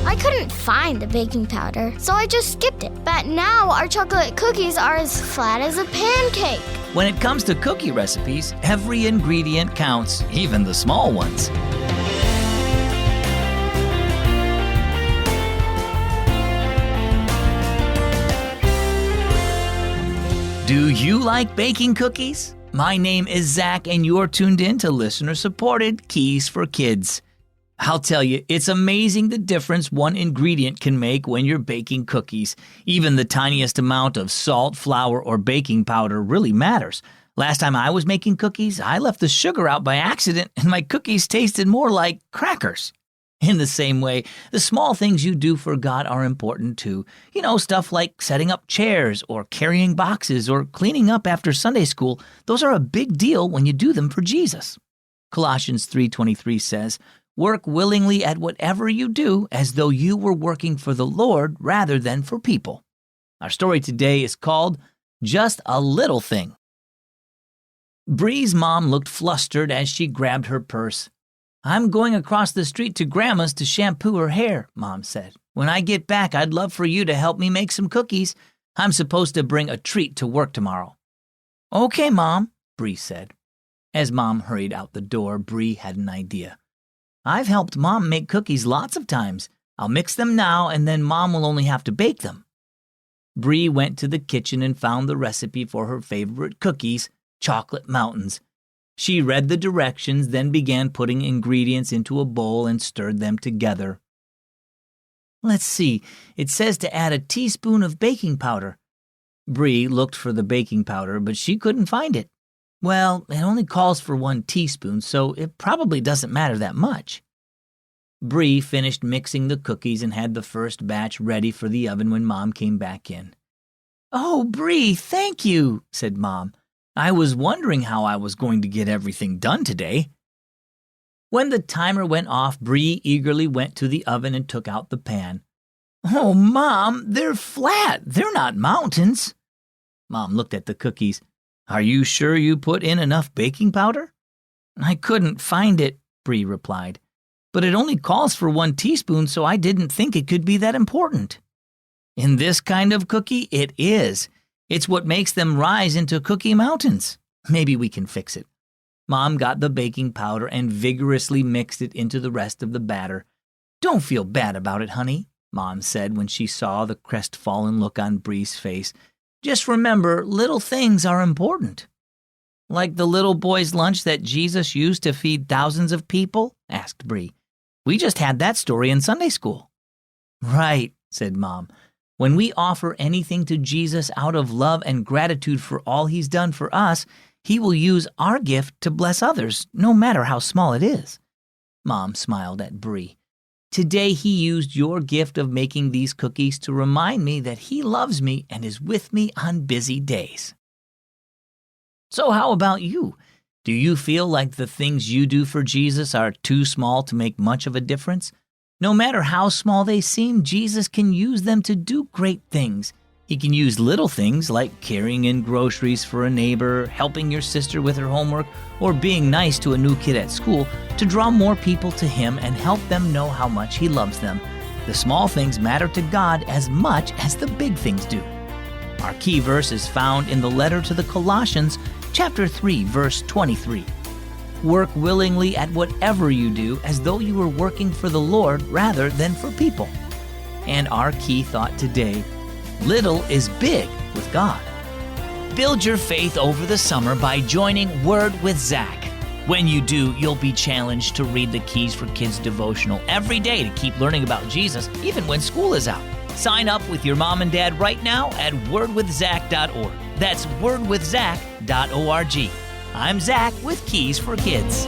I couldn't find the baking powder, so I just skipped it. But now our chocolate cookies are as flat as a pancake. When it comes to cookie recipes, every ingredient counts, even the small ones. Do you like baking cookies? My name is Zach, and you're tuned in to listener-supported Keys for Kids. I'll tell you, it's amazing the difference one ingredient can make when you're baking cookies. Even the tiniest amount of salt, flour, or baking powder really matters. Last time I was making cookies, I left the sugar out by accident, and my cookies tasted more like crackers. In the same way, the small things you do for God are important too. You know, stuff like setting up chairs or carrying boxes or cleaning up after Sunday school. Those are a big deal when you do them for Jesus. Colossians 3:23 says, "Work willingly at whatever you do as though you were working for the Lord rather than for people." Our story today is called Just a Little Thing. Bree's mom looked flustered as she grabbed her purse. "I'm going across the street to Grandma's to shampoo her hair," Mom said. "When I get back, I'd love for you to help me make some cookies. I'm supposed to bring a treat to work tomorrow." "Okay, Mom," Bree said. As Mom hurried out the door, Bree had an idea. "I've helped Mom make cookies lots of times. I'll mix them now, and then Mom will only have to bake them." Bree went to the kitchen and found the recipe for her favorite cookies, chocolate mountains. She read the directions, then began putting ingredients into a bowl and stirred them together. "Let's see, it says to add a teaspoon of baking powder." Bree looked for the baking powder, but she couldn't find it. "Well, it only calls for 1 teaspoon, so it probably doesn't matter that much." Bree finished mixing the cookies and had the first batch ready for the oven when Mom came back in. "Oh, Bree, thank you," said Mom. "I was wondering how I was going to get everything done today." When the timer went off, Bree eagerly went to the oven and took out the pan. "Oh, Mom, they're flat. They're not mountains." Mom looked at the cookies. "Are you sure you put in enough baking powder?" "I couldn't find it," Bree replied. "But it only calls for 1 teaspoon, so I didn't think it could be that important." "In this kind of cookie, it is. It's what makes them rise into cookie mountains. Maybe we can fix it." Mom got the baking powder and vigorously mixed it into the rest of the batter. "Don't feel bad about it, honey," Mom said when she saw the crestfallen look on Bree's face. "Just remember, little things are important." "Like the little boy's lunch that Jesus used to feed thousands of people?" asked Bree. "We just had that story in Sunday school." "Right," said Mom. "When we offer anything to Jesus out of love and gratitude for all He's done for us, He will use our gift to bless others, no matter how small it is." Mom smiled at Bree. "Today He used your gift of making these cookies to remind me that He loves me and is with me on busy days." So how about you? Do you feel like the things you do for Jesus are too small to make much of a difference? No matter how small they seem, Jesus can use them to do great things. He can use little things like carrying in groceries for a neighbor, helping your sister with her homework, or being nice to a new kid at school to draw more people to Him and help them know how much He loves them. The small things matter to God as much as the big things do. Our key verse is found in the letter to the Colossians, chapter 3, verse 23. "Work willingly at whatever you do as though you were working for the Lord rather than for people." And our key thought today, little is big with God. Build your faith over the summer by joining Word with Zach. When you do, you'll be challenged to read the Keys for Kids devotional every day to keep learning about Jesus, even when school is out. Sign up with your mom and dad right now at wordwithzach.org. That's wordwithzach.org. I'm Zach with Keys for Kids.